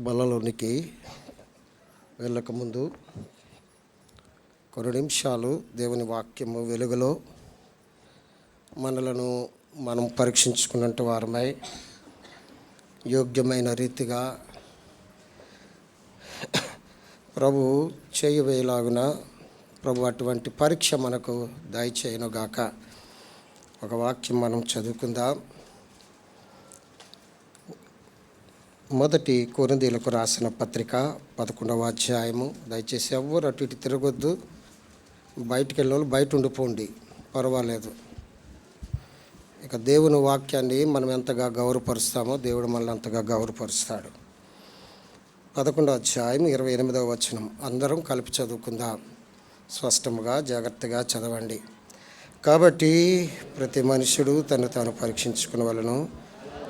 బలలోనికి వెళ్ళకముందు కొన్ని నిమిషాలు దేవుని వాక్యము వెలుగులో మనలను మనం పరీక్షించుకున్నట్టు వారమై యోగ్యమైన రీతిగా ప్రభు చేయవేలాగున ప్రభు అటువంటి పరీక్ష మనకు దయచేయునుగాక. ఒక వాక్యం మనం చదువుకుందాం. మొదటి కొరింథీయులకు రాసిన పత్రిక 11వ అధ్యాయము. దయచేసి ఎవ్వరు అటు ఇటు తిరగొద్దు. బయటికి వెళ్ళి బయట ఉండిపోండి, పర్వాలేదు. ఇక దేవుని వాక్యాన్ని మనం ఎంతగా గౌరవపరుస్తామో దేవుడు మనల్ని అంతగా గౌరవపరుస్తాడు. 11వ అధ్యాయం 28వ వచనం అందరం కలిపి చదువుకుందాం. స్పష్టముగా జాగ్రత్తగా చదవండి. కాబట్టి ప్రతి మనుషుడు తను తాను పరీక్షించుకునే వలను,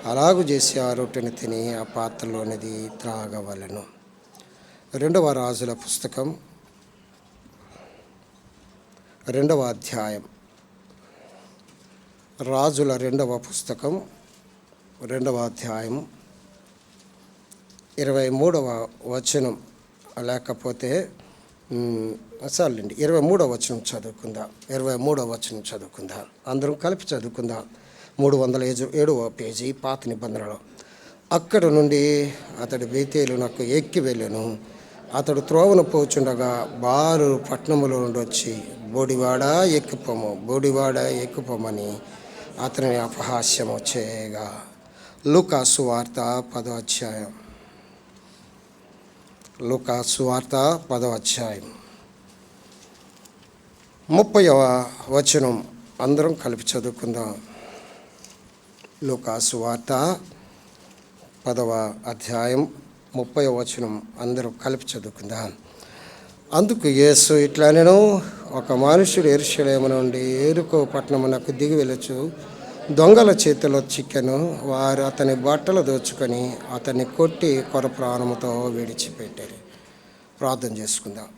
అలాగు చేసి ఆ రొట్టెని తిని ఆ పాత్రలోనిది త్రాగవలను. 2వ రాజుల పుస్తకం 2వ అధ్యాయం. రాజుల 2వ పుస్తకం 2వ అధ్యాయం 23వ వచనం, లేకపోతే చాలండి 23వ వచనం చదువుకుందాం. 23వ వచనం చదువుకుందాం. అందరం కలిపి చదువుకుందాం. 307వ పేజీ పాత నిబంధనలో. అక్కడ నుండి అతడు బేతేలునకు ఎక్కి వెళ్ళెను. అతడు త్రోవను పోచుండగా బారు పట్టణములో నుండి వచ్చి బోడివాడా ఎక్కుపోమని అతని అపహాస్యము చేయగా. లూకా సువార్త 10వ అధ్యాయం. లూకా సువార్త 10వ అధ్యాయం 30వ వచనం అందరం కలిపి చదువుకుందాం. లూకా సువార్త 10వ అధ్యాయం 30వ వచనం అందరూ కలిపి చదువుకుందాం. అందుకు యేసు ఇట్లా నేను, ఒక మనుషుడు యెరూషలేము నుండి యెరికో పట్టణమునకు దిగి వెళ్ళుచు దొంగల చేతిలో చిక్కెను. వారు అతని బట్టలు దోచుకొని అతన్ని కొట్టి కొర ప్రాణముతో విడిచిపెట్టారు. ప్రార్థన చేసుకుందాం.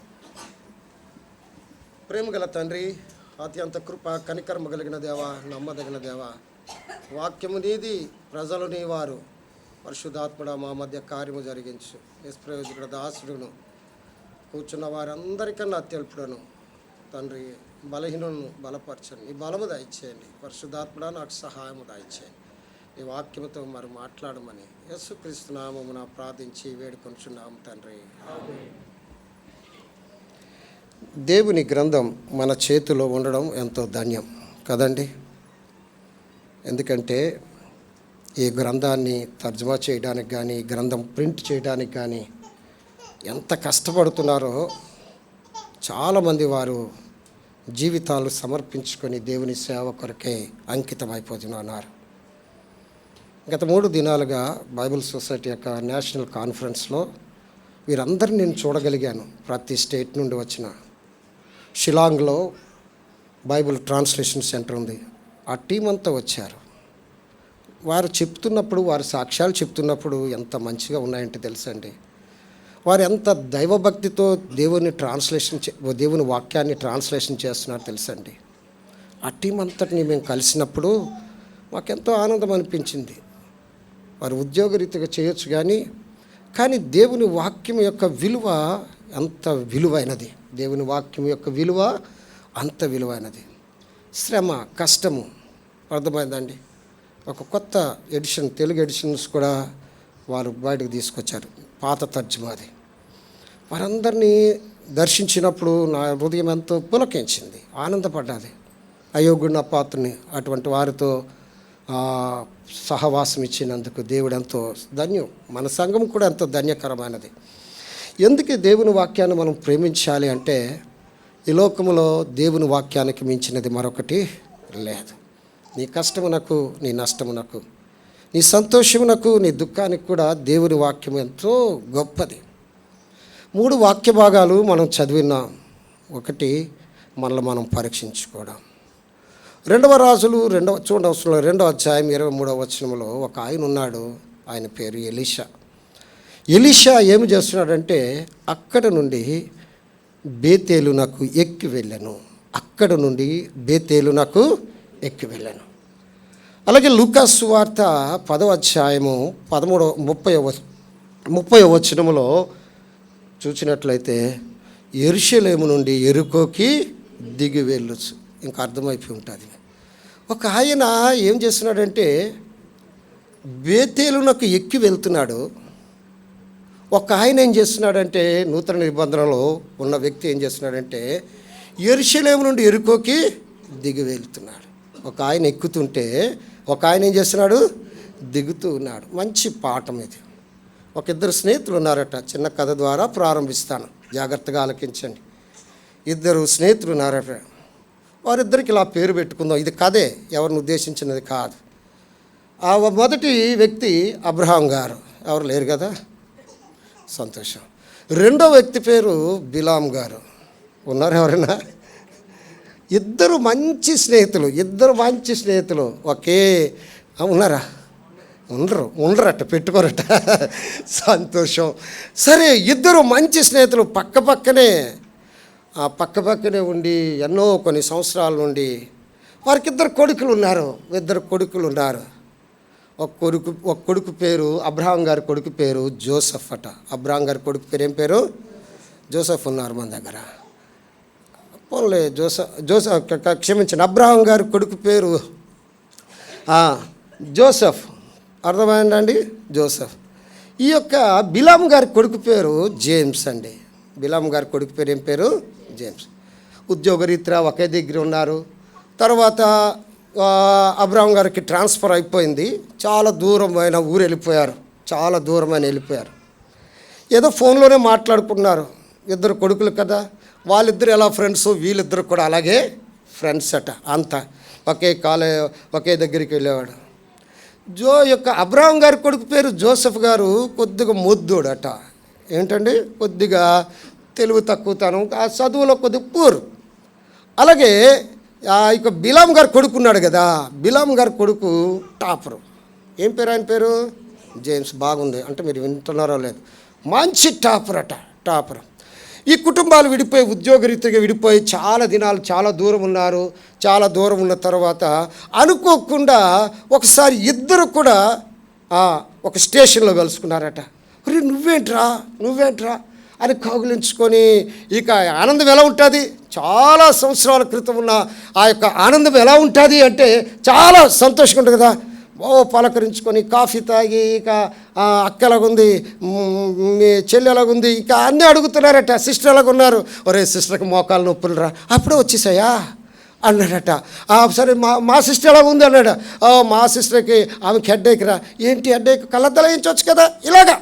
ప్రేమగల తండ్రి, అత్యంత కృప కనికరమ కలిగిన దేవా, నమ్మదగిన దేవా, వాక్యము నీది, ప్రజలు నీ వారు. పరిశుద్ధాత్ముడ మా మధ్య కార్యము జరిగించు. నిష్ప్రయోజకుడ దాసుడును, కూర్చున్న వారందరికన్నా అత్యల్పుడను తండ్రి, బలహీనులను బలపరచండి. నీ బలము దయచేయండి. పరిశుద్ధాత్ముడ నాకు సహాయము దయచేయండి. ఈ వాక్యముతో మరి మాట్లాడమని యేసుక్రీస్తు నామమున ప్రార్థించి వేడుకొంచున్నాము తండ్రి. దేవుని గ్రంథం మన చేతిలో ఉండడం ఎంతో ధన్యం కదండి. ఎందుకంటే ఈ గ్రంథాన్ని తర్జుమా చేయడానికి కానీ, ఈ గ్రంథం ప్రింట్ చేయడానికి కానీ ఎంత కష్టపడుతున్నారో చాలామంది వారు జీవితాలు సమర్పించుకొని దేవుని సేవ కొరకే అంకితం అయిపోతున్నారు. గత 3 దినాలుగా బైబిల్ సొసైటీ యొక్క నేషనల్ కాన్ఫరెన్స్లో వీరందరినీ నేను చూడగలిగాను. ప్రతి స్టేట్ నుండి వచ్చిన షిలాంగ్లో బైబిల్ ట్రాన్స్లేషన్ సెంటర్ ఉంది. ఆ టీం అంతా వచ్చారు. వారు చెప్తున్నప్పుడు, వారి సాక్ష్యాలు చెప్తున్నప్పుడు ఎంత మంచిగా ఉన్నాయంటే తెలుసండి. వారు ఎంత దైవభక్తితో దేవుని వాక్యాన్ని ట్రాన్స్లేషన్ చేస్తున్నారు తెలుసండి. ఆ టీం అంతటిని మేము కలిసినప్పుడు మాకెంతో ఆనందం అనిపించింది. వారు ఉద్యోగరీతిగా చేయొచ్చు కానీ దేవుని వాక్యం యొక్క విలువ అంత విలువైనది. దేవుని వాక్యం యొక్క విలువ అంత విలువైనది. శ్రమ, కష్టము అర్థమైందండి. ఒక కొత్త ఎడిషన్, తెలుగు ఎడిషన్స్ కూడా వారు బయటకు తీసుకొచ్చారు, పాత తర్జుమాది. వారందరినీ దర్శించినప్పుడు నా హృదయం ఎంతో పులకించింది, ఆనందపడ్డాది. అయోగ్యుడిన పాత్రని అటువంటి వారితో సహవాసం ఇచ్చినందుకు దేవుడు ఎంతో ధన్యం. మన సంఘం కూడా ఎంతో ధన్యకరమైనది. ఎందుకు దేవుని వాక్యాన్ని మనం ప్రేమించాలి అంటే, ఈ లోకములో దేవుని వాక్యానికి మించినది మరొకటి లేదు. నీ కష్టమునకు, నీ నష్టమునకు, నీ సంతోషమునకు, నీ దుఃఖానికి కూడా దేవుని వాక్యం ఎంతో గొప్పది. 3 వాక్య భాగాలు మనం చదివినాం. ఒకటి, మనల్ని మనం పరీక్షించుకోవడం. 2వ రాజులు 2వ అధ్యాయం 23వ వచనంలో ఒక ఆయన ఉన్నాడు. ఆయన పేరు ఎలీషా. ఎలీషా ఏమి చేస్తున్నాడంటే, అక్కడ నుండి బేతేలునకు ఎక్కి వెళ్ళాను. అలాగే లూకా సువార్త 10వ అధ్యాయము 30వ 30వ వచనములో చూసినట్లయితే యెరూషలేము నుండి యెరికోకి దిగి వెళ్ళొచ్చు. ఇంకా అర్థమైపోయి ఉంటుంది. ఒక ఆయన ఏం చేస్తున్నాడంటే బేతేలునకు ఎక్కి వెళ్తున్నాడు. ఒక ఆయన ఏం చేస్తున్నాడంటే నూతన నిబంధనలో ఉన్న వ్యక్తి ఏం చేస్తున్నాడంటే యెరూషలేము నుండి యెరికోకి దిగి వెళ్తున్నాడు. ఒక ఆయన ఎక్కుతుంటే ఒక ఆయన ఏం చేస్తున్నాడు, దిగుతూ ఉన్నాడు. మంచి పాఠం ఇది. ఒక ఇద్దరు స్నేహితులు ఉన్నారట. చిన్న కథ ద్వారా ప్రారంభిస్తాను, జాగ్రత్తగా ఆలకించండి. ఇద్దరు స్నేహితులు ఉన్నారట. వారిద్దరికి ఇలా పేరు పెట్టుకుందాం. ఇది కథే, ఎవరిని ఉద్దేశించినది కాదు. ఆ మొదటి వ్యక్తి అబ్రహాం గారు. ఎవరు లేరు కదా, సంతోషం. రెండో వ్యక్తి పేరు బిలాం గారు. ఉన్నారు ఎవరైనా? ఇద్దరు మంచి స్నేహితులు. ఒకే ఉన్నారా? ఉండరట, పెట్టుకోరట. సంతోషం. సరే, ఇద్దరు మంచి స్నేహితులు పక్కపక్కనే ఉండి ఎన్నో కొన్ని సంవత్సరాల నుండి వారికి ఇద్దరు కొడుకులు ఉన్నారు. ఒక కొడుకు పేరు అబ్రహాం గారి కొడుకు పేరు జోసెఫ్ అట. అబ్రహాం గారి కొడుకు పేరు ఏం పేరు? జోసెఫ్ ఉన్నారు మన దగ్గర. పోన్లే, క్షమించండి, అబ్రహాం గారి కొడుకు పేరు జోసెఫ్. అర్థమైందండి, జోసెఫ్. ఈ యొక్క బిలాం గారి కొడుకు పేరు జేమ్స్ అండి. బిలాం గారి కొడుకు పేరు ఏం పేరు? జేమ్స్. ఉద్యోగరీత్యా ఒకే దగ్గర ఉన్నారు. తర్వాత అబ్రహాం గారికి ట్రాన్స్ఫర్ అయిపోయింది. చాలా దూరమైన ఊరు వెళ్ళిపోయారు. ఏదో ఫోన్లోనే మాట్లాడుకున్నారు. ఇద్దరు కొడుకులు కదా, వాళ్ళిద్దరు ఎలా ఫ్రెండ్స్, వీళ్ళిద్దరు కూడా అలాగే ఫ్రెండ్స్ అట. అంతా ఒకే దగ్గరికి వెళ్ళేవాడు. అబ్రహాం గారి కొడుకు పేరు జోసెఫ్ గారు కొద్దిగా మొద్దుడట. ఏంటండి, కొద్దిగా తెలివి తక్కువతనం, ఆ చదువులో కొద్దిగా పూర్. అలాగే ఇక బిలాం గారు కొడుకున్నాడు కదా, బిలాం గారి కొడుకు టాపరు. ఏం పేరు ఆయన పేరు? జేమ్స్. బాగుంది అంటే మీరు వింటున్నారో లేదు, మంచి టాపర్. ఈ కుటుంబాలు ఉద్యోగరీత్యాగా విడిపోయి చాలా దినాలు చాలా దూరం ఉన్నారు. చాలా దూరం ఉన్న తర్వాత అనుకోకుండా ఒకసారి ఇద్దరు కూడా ఒక స్టేషన్లో కలుసుకున్నారట. నువ్వేంట్రా అని కౌగిలించుకొని, ఇక ఆనందం ఎలా ఉంటుంది? చాలా సంవత్సరాల క్రితం ఉన్న ఆ యొక్క ఆనందం ఎలా ఉంటుంది అంటే చాలా సంతోషంగా ఉంటుంది కదా. పలకరించుకొని కాఫీ తాగి, ఇక అక్క ఎలాగుంది, మీ చెల్లి ఎలాగుంది, ఇక అన్నీ అడుగుతున్నారట. సిస్టర్ ఎలాగున్నారు? ఒరే సిస్టర్కి మోకాలు నొప్పులు రా, అప్పుడే వచ్చేసాయా అన్నాడట. సరే మా సిస్టర్ ఎలా ఉంది అన్నాడు. మా సిస్టర్కి ఆమెకి హెడ్ఏక్ రా. ఏంటి హెడ్ఏక్? కళ్ళద్దలు వేయించవచ్చు కదా. ఇలాగా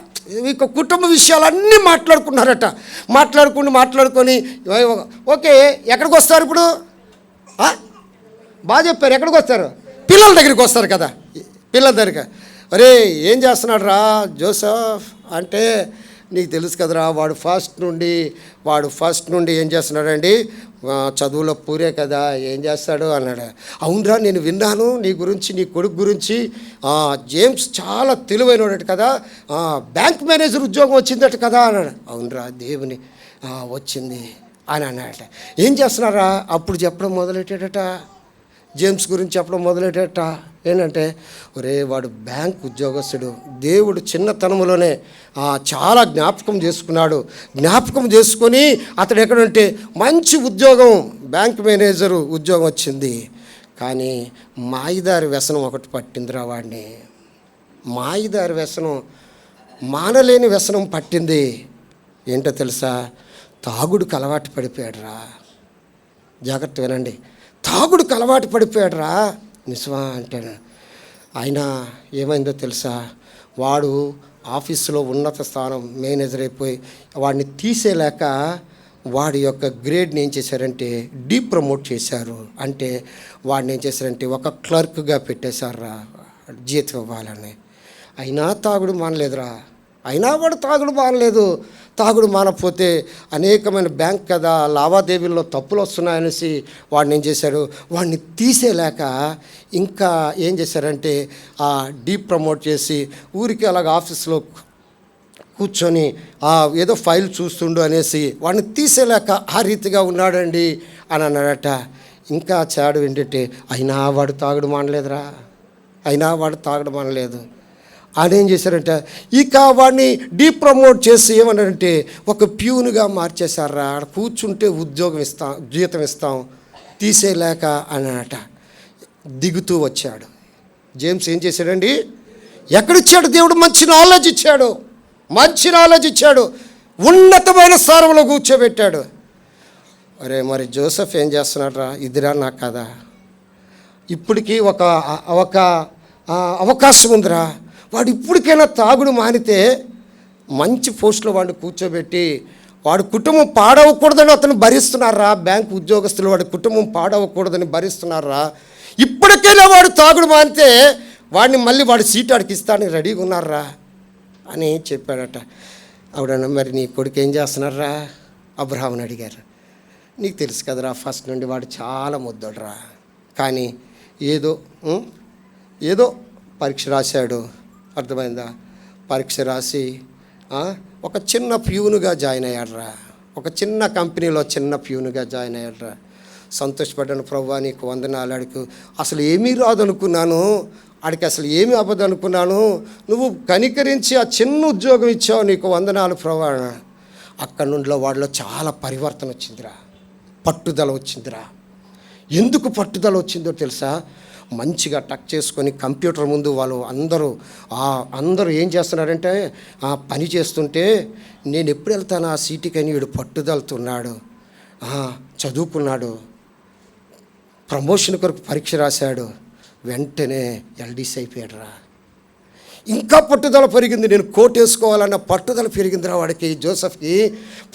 ఇక కుటుంబ విషయాలన్నీ మాట్లాడుకున్నారట. మాట్లాడుకొని ఓకే, ఎక్కడికి వస్తారు ఇప్పుడు? బాగా చెప్పారు. ఎక్కడికి వస్తారు? పిల్లల దగ్గరికి వస్తారు కదా. పిల్లల దగ్గర, అరే ఏం చేస్తున్నాడు రా జోసెఫ్ అంటే, నీకు తెలుసు కదరా, వాడు ఫస్ట్ నుండి ఏం చేస్తున్నాడండి, చదువులో పూరే కదా, ఏం చేస్తాడు అన్నాడు. అవునరా, నేను విన్నాను నీ గురించి, నీ కొడుకు గురించి. జేమ్స్ చాలా తెలివైనడట కదా, బ్యాంక్ మేనేజర్ ఉద్యోగం వచ్చిందట కదా అన్నాడు. అవునరా, దేవుని వచ్చింది అని అన్నాడట. ఏం చేస్తున్నారా? అప్పుడు చెప్పడం మొదలెట్టాడట. జేమ్స్ గురించి చెప్పడం మొదలెట్టేట. ఏంటంటే, ఒరే వాడు బ్యాంక్ ఉద్యోగస్తుడు. దేవుడు చిన్నతనంలోనే చాలా జ్ఞాపకం చేసుకొని అతడు ఎక్కడంటే మంచి ఉద్యోగం, బ్యాంక్ మేనేజరు ఉద్యోగం వచ్చింది. కానీ మాయిదారి వ్యసనం ఒకటి పట్టిందిరా వాడిని. మాయిదారి వ్యసనం, మానలేని వ్యసనం పట్టింది. ఏంటో తెలుసా? తాగుడుకు అలవాటు పడిపోయాడు రా. జాగ్రత్త వినండి, తాగుడుకు అలవాటు పడిపోయాడు రా. నిజమా అంటాడు. ఆయన ఏమైందో తెలుసా? వాడు ఆఫీసులో ఉన్నత స్థానం మేనేజర్ అయిపోయి వాడిని తీసేలేక వాడి యొక్క గ్రేడ్ని ఏం చేశారంటే ప్రమోట్ చేశారు. అంటే వాడిని ఏం చేశారంటే ఒక క్లర్క్గా పెట్టేశారు రా, జీతం ఇవ్వాలని. అయినా తాగుడు మానలేదురా. తాగుడు మానకపోతే అనేకమైన బ్యాంక్ కదా, లావాదేవీల్లో తప్పులు వస్తున్నాయనేసి వాడిని ఏం చేశారు, వాడిని తీసేలేక ఇంకా ఏం చేశారంటే ప్రమోట్ చేసి ఊరికి అలాగ ఆఫీస్లో కూర్చొని ఏదో ఫైల్ చూస్తుండు అనేసి వాడిని తీసేలేక ఆ రీతిగా ఉన్నాడండి అని అన్నాడట. ఇంకా చాడు ఏంటంటే, అయినా వాడు తాగుడు మానలేదు. ఆయన ఏం చేశారంటే ఇక వాడిని డీప్రమోట్ చేసి ఏమన్నారంటే ఒక ప్యూన్గా మార్చేశారా, ఆడ కూర్చుంటే ఉద్యోగం ఇస్తాం, జీతం ఇస్తాం, తీసేయలేక అన్నట దిగుతూ వచ్చాడు. జేమ్స్ ఏం చేశాడండి? ఎక్కడిచ్చాడు దేవుడు? మంచి నాలెడ్జ్ ఇచ్చాడు, మంచి నాలెడ్జ్ ఇచ్చాడు, ఉన్నతమైన స్థానంలో కూర్చోబెట్టాడు. అరే మరి జోసెఫ్ ఏం చేస్తున్నాడ్రా? ఇదిరా నా కదా, ఇప్పటికీ ఒక అవకాశం ఉందిరా, వాడు ఇప్పటికైనా తాగుడు మానితే మంచి పోస్టులో వాడిని కూర్చోబెట్టి వాడి కుటుంబం పాడవకూడదని అతను భరిస్తున్నారా, బ్యాంకు ఉద్యోగస్తులు వాడి కుటుంబం పాడవకూడదని భరిస్తున్నారా, ఇప్పటికైనా వాడు తాగుడు మానితే వాడిని మళ్ళీ వాడి సీటు ఆడికి ఇస్తానికి రెడీగా ఉన్నారా అని చెప్పాడట. ఆవిడన్నా మరి నీ కొడుకు ఏం చేస్తున్నారా? అబ్రహాముని అడిగారు. నీకు తెలుసు కదరా, ఫస్ట్ నుండి వాడు చాలా ముద్దడురా, కానీ ఏదో పరీక్ష రాశాడు, అర్థమైందా? పరీక్ష రాసి ఒక చిన్న ప్యూనుగా జాయిన్ అయ్యాడురా, ఒక చిన్న కంపెనీలో చిన్న ప్యూనుగా జాయిన్ అయ్యాడురా. సంతోషపడ్డాను, ప్రభువా నీకు వందనాలు. ఆడికి అసలు ఏమీ రాదు అనుకున్నాను, ఆడికి అసలు ఏమీ అవ్వదు అనుకున్నాను, నువ్వు కనికరించి ఆ చిన్న ఉద్యోగం ఇచ్చావు, నీకు వందనాలు ప్రభువా. అక్కడి నుండిలో వాడిలో చాలా పరివర్తన వచ్చిందిరా, పట్టుదల వచ్చిందిరా. ఎందుకు పట్టుదల వచ్చిందో తెలుసా? మంచిగా టక్ చేసుకొని కంప్యూటర్ ముందు వాళ్ళు అందరూ ఏం చేస్తున్నారంటే పని చేస్తుంటే నేను ఎప్పుడు వెళ్తాను ఆ సీటుకి అని వీడు పట్టుదలుతున్నాడు, చదువుకున్నాడు, ప్రమోషన్ కొరకు పరీక్ష రాశాడు, వెంటనే ఎల్డీసీ అయిపోయాడురా. ఇంకా పట్టుదల పెరిగింది, నేను కోట్ వేసుకోవాలన్న పట్టుదల పెరిగిందిరా వాడికి, జోసెఫ్కి.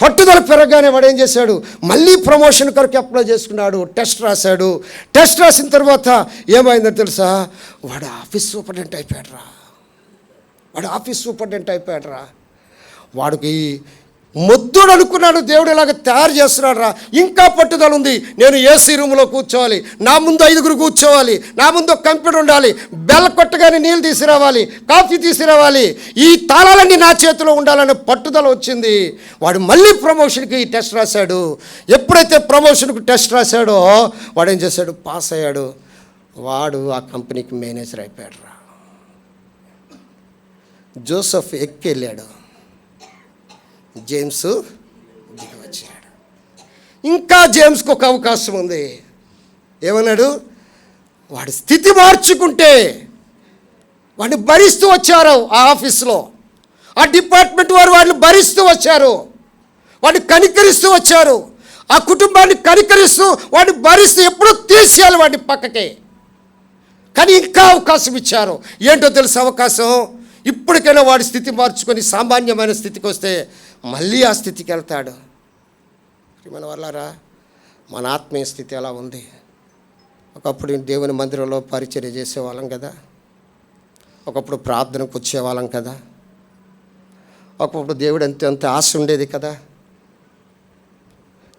పట్టుదల పెరగగానే వాడు ఏం చేశాడు? మళ్ళీ ప్రమోషన్ కొరకు అప్లై చేసుకున్నాడు, టెస్ట్ రాశాడు. టెస్ట్ రాసిన తర్వాత ఏమైందో తెలుసా? వాడు ఆఫీస్ సూపరింటెండెంట్ అయిపోయాడురా. వాడికి మొద్దుడు అనుకున్నాడు, దేవుడు ఇలాగ తయారు చేస్తున్నాడు రా, ఇంకా పట్టుదల ఉంది, నేను ఏసీ రూమ్లో కూర్చోవాలి, నా ముందు 5 కూర్చోవాలి, నా ముందు ఒక కంప్యూటర్ ఉండాలి, బెల్ కొట్టగానే నీళ్ళు తీసుకురావాలి, కాఫీ తీసుకురావాలి, ఈ తాళాలన్నీ నా చేతిలో ఉండాలనే పట్టుదల వచ్చింది. వాడు మళ్ళీ ప్రమోషన్కి టెస్ట్ రాశాడు. ఎప్పుడైతే ప్రమోషన్కి టెస్ట్ రాశాడో వాడు ఏం చేశాడు? పాస్ అయ్యాడు. వాడు ఆ కంపెనీకి మేనేజర్ అయిపోయాడు రా. జోసెఫ్ ఎక్కి వెళ్ళాడు, జేమ్స్ దిగి వచ్చాడు. ఇంకా జేమ్స్కి ఒక అవకాశం ఉంది. ఏమన్నాడు? వాడి స్థితి మార్చుకుంటే వాడిని భరిస్తూ వచ్చారు, ఆ ఆఫీస్లో ఆ డిపార్ట్మెంట్ వారు వాడిని భరిస్తూ వచ్చారు, వాడిని కనికరిస్తూ వచ్చారు, ఆ కుటుంబాన్ని కనికరిస్తూ వాడిని భరిస్తూ ఎప్పుడూ తీసేయాలి వాడిని పక్కకి. కానీ ఇంకా అవకాశం ఇచ్చారు. ఏంటో తెలుసు అవకాశం? ఇప్పటికైనా వాడి స్థితి మార్చుకొని సామాన్యమైన స్థితికి వస్తే మళ్ళీ ఆ స్థితికి వెళ్తాడు. మన వల్లారా, మన ఆత్మీయ స్థితి ఎలా ఉంది? ఒకప్పుడు దేవుని మందిరంలో పరిచర్య చేసేవాళ్ళం కదా, ఒకప్పుడు ప్రార్థనకు వచ్చేవాళ్ళం కదా, ఒకప్పుడు దేవుడు అంత ఆశ ఉండేది కదా.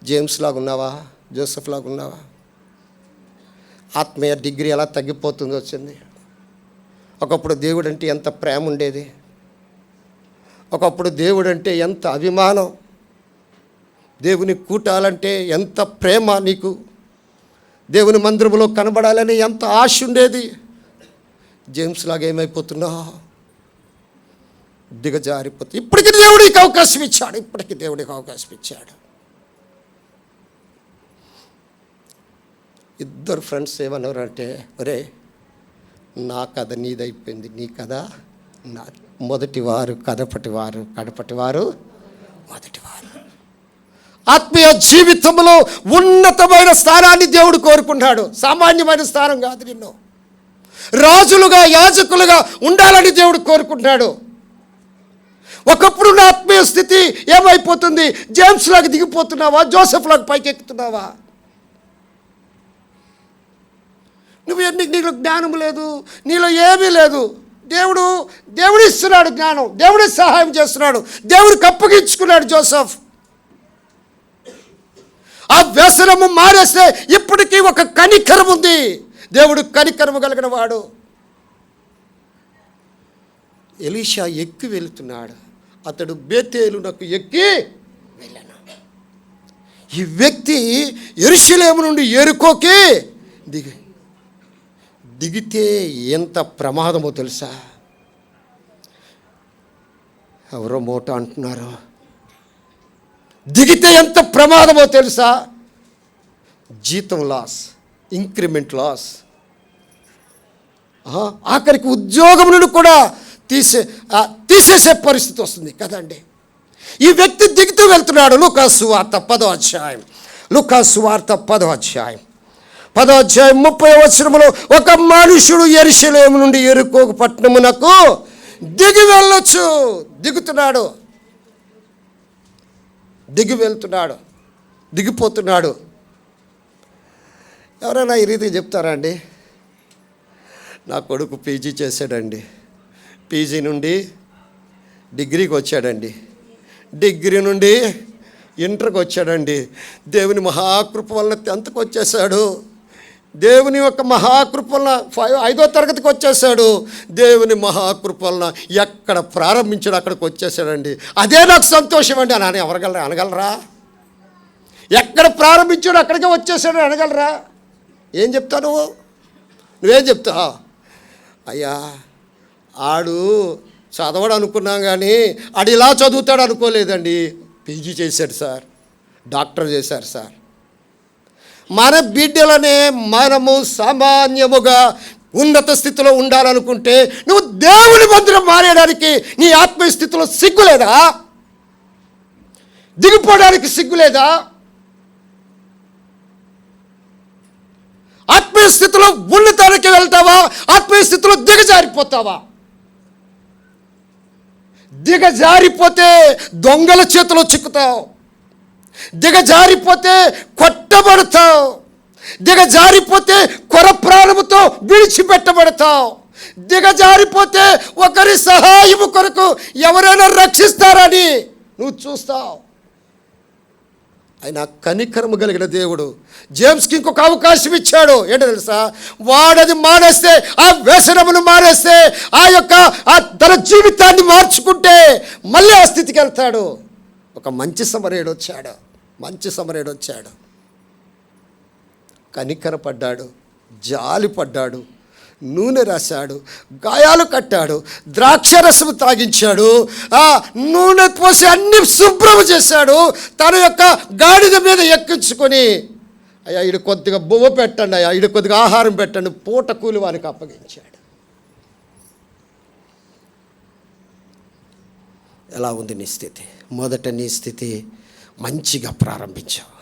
జేమ్స్ లాగా ఉన్నావా? జోసెఫ్ లాగా ఉన్నావా? ఆత్మీయ డిగ్రీ ఎలా తగ్గిపోతుందో వచ్చింది. ఒకప్పుడు దేవుడు అంటే ఎంత ప్రేమ ఉండేది, ఒకప్పుడు దేవుడు అంటే ఎంత అభిమానం, దేవుని కూటాలంటే ఎంత ప్రేమ, నీకు దేవుని మందిరంలో కనబడాలని ఎంత ఆశ ఉండేది. జేమ్స్ లాగా ఏమైపోతున్నావు? దిగజారిపోతుంది. ఇప్పటికీ దేవుడికి అవకాశం ఇచ్చాడు. ఇద్దరు ఫ్రెండ్స్ ఏమన్నారంటే, ఒరే నా కథ నీదైపోయింది, నీ కథ నా. మొదటివారు కడపటివారు మొదటివారు. ఆత్మీయ జీవితంలో ఉన్నతమైన స్థానాన్ని దేవుడు కోరుకుంటాడు, సామాన్యమైన స్థానం కాదు. నిన్ను రాజులుగా యాజకులుగా ఉండాలని దేవుడు కోరుకుంటాడు. ఒకప్పుడు నా ఆత్మీయ స్థితి ఏమైపోతుంది? జేమ్స్ లాగా దిగిపోతున్నావా? జోసెఫ్ లాగా పైకెక్కుతున్నావా? నీలో జ్ఞానం లేదు, నీలో ఏమీ లేదు. దేవుడు ఇస్తున్నాడు జ్ఞానం, దేవుడే సహాయం చేస్తున్నాడు, దేవుడికి అప్పగించుకున్నాడు జోసెఫ్. ఆ వ్యసనము మారేస్తే ఇప్పటికీ ఒక కనికరం ఉంది. దేవుడు కనికరము కలిగిన వాడు. ఎలీషా ఎక్కి వెళుతున్నాడు, అతడు బేతేలునకు ఎక్కి వెళ్ళాను. ఈ వ్యక్తి యెరూషలేము నుండి యెరికోకి దిగితే ఎంత ప్రమాదమో తెలుసా? ఎవరో మోటో అంటున్నారు. దిగితే ఎంత ప్రమాదమో తెలుసా? జీతం లాస్, ఇంక్రిమెంట్ లాస్, ఆఖరికి ఉద్యోగం నుండి కూడా తీసేసే పరిస్థితి వస్తుంది కదండి. ఈ వ్యక్తి దిగుతూ వెళ్తున్నాడు. లూకాసు సువార్త 10వ అధ్యాయం, లూకాసు సువార్త 10వ అధ్యాయం 10వ అధ్యాయం 30వ వచనములో, ఒక మనుషుడు యెరూషలేము నుండి యెరికో పట్టణమునకు దిగి వెళ్ళొచ్చు. దిగుతున్నాడు, దిగి వెళ్తున్నాడు, దిగిపోతున్నాడు. ఎవరైనా ఈ రీతికి చెప్తారా అండి? నా కొడుకు పీజీ చేశాడండి, పీజీ నుండి డిగ్రీకి వచ్చాడండి, డిగ్రీ నుండి ఇంటర్కి వచ్చాడండి, దేవుని మహాకృప వలన 10th వచ్చేసాడు, దేవుని యొక్క మహాకృప వలన 5వ తరగతికి వచ్చేసాడు, దేవుని మహాకృప వలన ఎక్కడ ప్రారంభించాడు అక్కడికి వచ్చేసాడండి, అదే నాకు సంతోషం అండి అని అనగలరా? ఎక్కడ ప్రారంభించాడు అక్కడికే వచ్చేసాడు అనగలరా? ఏం చెప్తావు నువ్వేం చెప్తావు? అయ్యా ఆడు చదవడు అనుకున్నాం కానీ ఆడు ఇలా చదువుతాడు అనుకోలేదండి, పీజీ చేశాడు సార్, డాక్టర్ చేశారు సార్. మన బిడ్డలనే మనము సామాన్యముగా ఉన్నత స్థితిలో ఉండాలనుకుంటే నువ్వు దేవుని మందిరం మారేయడానికి నీ ఆత్మీయ స్థితిలో సిగ్గులేదా? దిగిపోవడానికి సిగ్గులేదా? ఆత్మీయ స్థితిలో ఉన్నతానికి వెళ్తావా? ఆత్మీయ స్థితిలో దిగజారిపోతావా? దిగజారిపోతే దొంగల చేతిలో చిక్కుతావు, దిగజారిపోతే కొట్టబడతావు, దిగజారిపోతే కొర ప్రాణముతో విడిచిపెట్టబడతావు, దిగజారిపోతే ఒకరి సహాయము కొరకు ఎవరైనా రక్షిస్తారని నువ్వు చూస్తావు. ఆయన కనికరము కలిగిన దేవుడు జేమ్స్కి ఇంకొక అవకాశం ఇచ్చాడు. ఏంటో తెలుసా? వాడది మానేస్తే, ఆ వ్యసనమును మానేస్తే, తన జీవితాన్ని మార్చుకుంటే మళ్ళీ ఆ స్థితికి వెళ్తాడు. ఒక మంచి సమరయుడు వచ్చాడు, కనికరపడ్డాడు, జాలి పడ్డాడు, నూనె రాశాడు, గాయాలు కట్టాడు, ద్రాక్షరసము తాగించాడు, నూనె పోసి అన్ని శుభ్రం చేశాడు. తన యొక్క గాడిద మీద ఎక్కించుకొని, అయ్యా ఈడు కొద్దిగా బువ్వ పెట్టండి, అయ్యా ఈడు కొద్దిగా ఆహారం పెట్టండి, పూట కూలి వారికి అప్పగించాడు. ఎలా ఉంది నీ స్థితి? మొదట నీ స్థితి మంచిగా ప్రారంభించావు,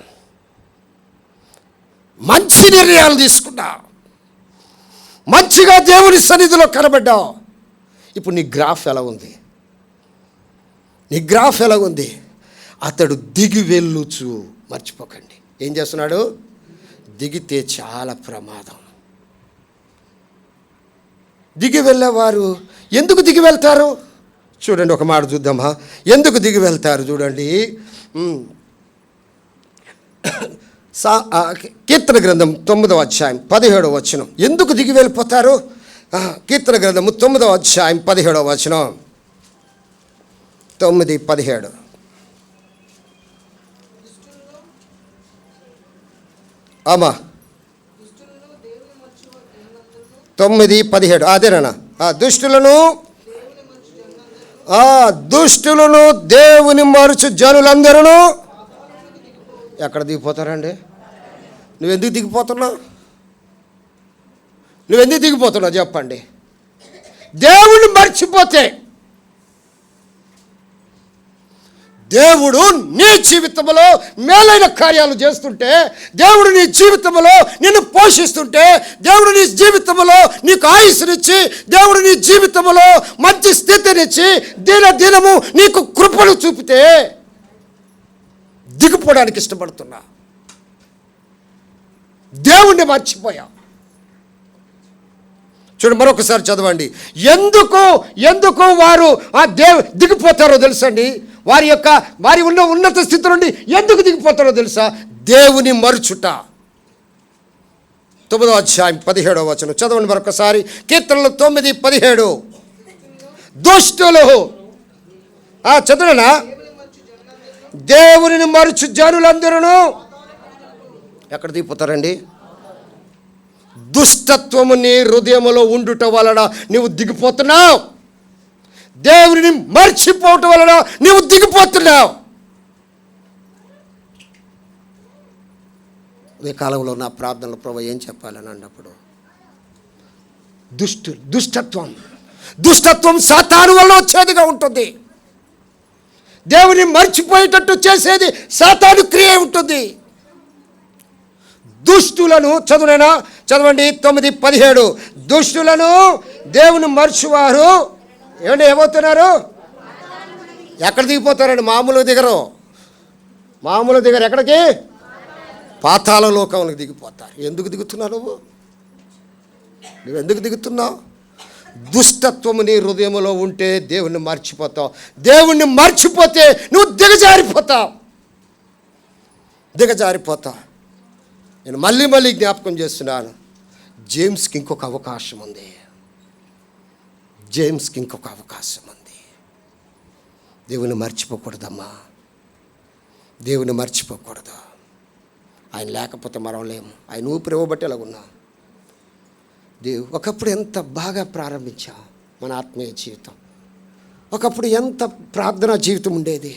మంచి నిర్ణయాలు తీసుకున్నావు, మంచిగా దేవుని సన్నిధిలో కనబడ్డావు. ఇప్పుడు నీ గ్రాఫ్ ఎలా ఉంది? అతడు దిగి వెళ్ళుచు. మర్చిపోకండి, ఏం చేస్తున్నాడు? దిగితే చాలా ప్రమాదం. దిగి వెళ్ళేవారు ఎందుకు దిగి వెళ్తారు? చూడండి, ఒక మాట చూద్దామా, ఎందుకు దిగి వెళ్తారు చూడండి. కీర్తన గ్రంథం 9వ అధ్యాయం 17వ వచనం. ఎందుకు దిగి వెళ్ళిపోతారు? కీర్తన గ్రంథము 9వ అధ్యాయం 17వ వచనం, 9:17. ఆమా 9:17 అదేనా? దుష్టులను దేవుని మరుచు జనులందరూ ఎక్కడ దిగిపోతారండి? నువ్వెందుకు దిగిపోతున్నావు చెప్పండి? దేవుని మర్చిపోతే, దేవుడు నీ జీవితంలో మేలైన కార్యాలు చేస్తుంటే, దేవుడు నీ జీవితంలో నిన్ను పోషిస్తుంటే, దేవుడు నీ జీవితంలో నీకు ఆయుస్సునిచ్చి, దేవుడు నీ జీవితంలో మంచి స్థితినిచ్చి, దినము నీకు కృపను చూపితే దిగిపోవడానికి ఇష్టపడుతున్నా. దేవుణ్ణి మర్చిపోయా. చూడండి, మరొకసారి చదవండి. ఎందుకు వారు దిగిపోతారో తెలుసండి? వారి ఉన్న ఉన్నత స్థితి నుండి ఎందుకు దిగిపోతారో తెలుసా? దేవుని మరుచుట. 9వ అధ్యాయం 17వ వచనం చదవండి మరొకసారి. కీర్తనలు 9:17. దుష్టులు చదువునా? దేవుని మరుచు జనులందరూ ఎక్కడ దిగిపోతారండి? దుష్టత్వము నీ హృదయములో ఉండుట వలన నువ్వు దిగిపోతున్నావు. దేవుని మర్చిపోవటం వలన నీవు దిగిపోతున్నావు. ఈ కాలంలో నా ప్రార్థనలో ప్రభు ఏం చెప్పాలని అన్నప్పుడు దుష్టత్వం సాతాను వల్ల వచ్చేదిగా ఉంటుంది. దేవుని మర్చిపోయేటట్టు చేసేది సాతాను క్రియ ఉంటుంది. దుష్టులను చదవండి 9:17. దుష్టులను దేవుని మర్చివారు ఏమవుతున్నారు? ఎక్కడ దిగిపోతారండి? మామూలుగా దిగరు. ఎక్కడికి? పాతాళ లోకంలోకి దిగిపోతారు. ఎందుకు దిగుతున్నావు నువ్వు ఎందుకు దిగుతున్నావు? దుష్టత్వము నీ హృదయంలో ఉంటే దేవుణ్ణి మర్చిపోతావు. దేవుణ్ణి మర్చిపోతే నువ్వు దిగజారిపోతావు. నేను మళ్ళీ జ్ఞాపకం చేస్తున్నాను, జేమ్స్కి ఇంకొక అవకాశం ఉంది. దేవుని మర్చిపోకూడదమ్మా, దేవుని మర్చిపోకూడదు. ఆయన లేకపోతే మనం లేము. ఆయన ఊపిరి ఇవ్వబట్టి ఎలాగున్నా ఒకప్పుడు ఎంత బాగా ప్రారంభించాం మన ఆత్మీయ జీవితం. ఒకప్పుడు ఎంత ప్రార్థనా జీవితం ఉండేది.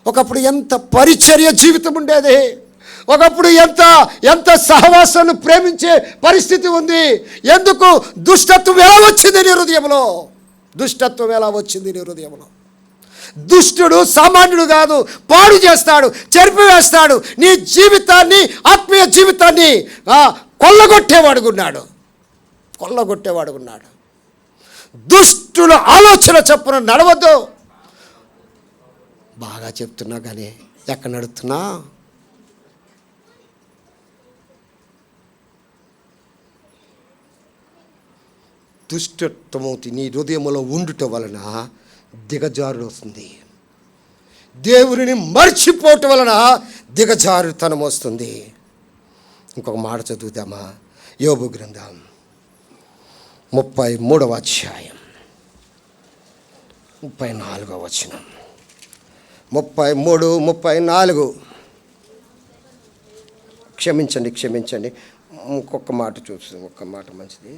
ఒకప్పుడు ఎంత పరిచర్య జీవితం ఉండేది. ఒకప్పుడు ఎంత సహవాసాన్ని ప్రేమించే పరిస్థితి ఉంది. ఎందుకు? దుష్టత్వం ఎలా వచ్చింది నీ హృదయంలో? దుష్టుడు సామాన్యుడు కాదు, పాడు చేస్తాడు, చెరిపివేస్తాడు. నీ జీవితాన్ని, ఆత్మీయ జీవితాన్ని కొల్లగొట్టేవాడుకున్నాడు. దుష్టుల ఆలోచన చొప్పున నడవద్దు. బాగా చెప్తున్నా కానీ ఎక్కడ నడుస్తున్నా? దుష్టత్వము నీ హృదయంలో ఉండుట వలన దిగజారు వస్తుంది. దేవుని మర్చిపోవటం వలన దిగజారుతనం వస్తుంది. ఇంకొక మాట చదువుదామా? యోబు గ్రంథం 33వ అధ్యాయం 34వ వచనం. 33, 34. క్షమించండి. ఒక్క మాట ఒక్క మాట మంచిది.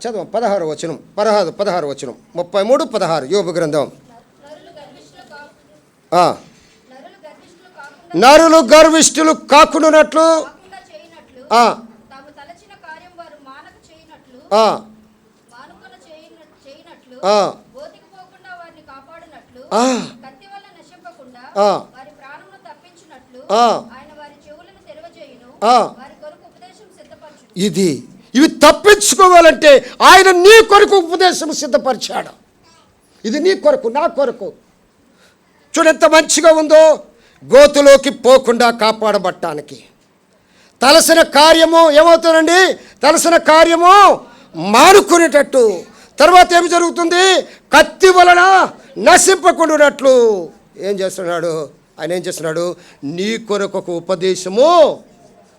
చదువు 16వ వచనం. 16వ వచనం 33, 16 యోబు గ్రంథం. నరులు గర్విష్ఠులు కాకుండానట్లు ఇవి తప్పించుకోవాలంటే ఆయన నీ కొరకు ఉపదేశం సిద్ధపరిచాడు. ఇది నీ కొరకు, నా కొరకు. చూడు ఎంత మంచిగా ఉందో. గోతులోకి పోకుండా కాపాడబట్టానికి తలసిన కార్యము ఏమవుతుందండి? తలసిన కార్యము మానుకునేటట్టు. తర్వాత ఏమి జరుగుతుంది? కత్తి వలన నశింపకుండానట్లు ఏం చేస్తున్నాడు ఆయన? నీ కొరకు ఒక ఉపదేశము,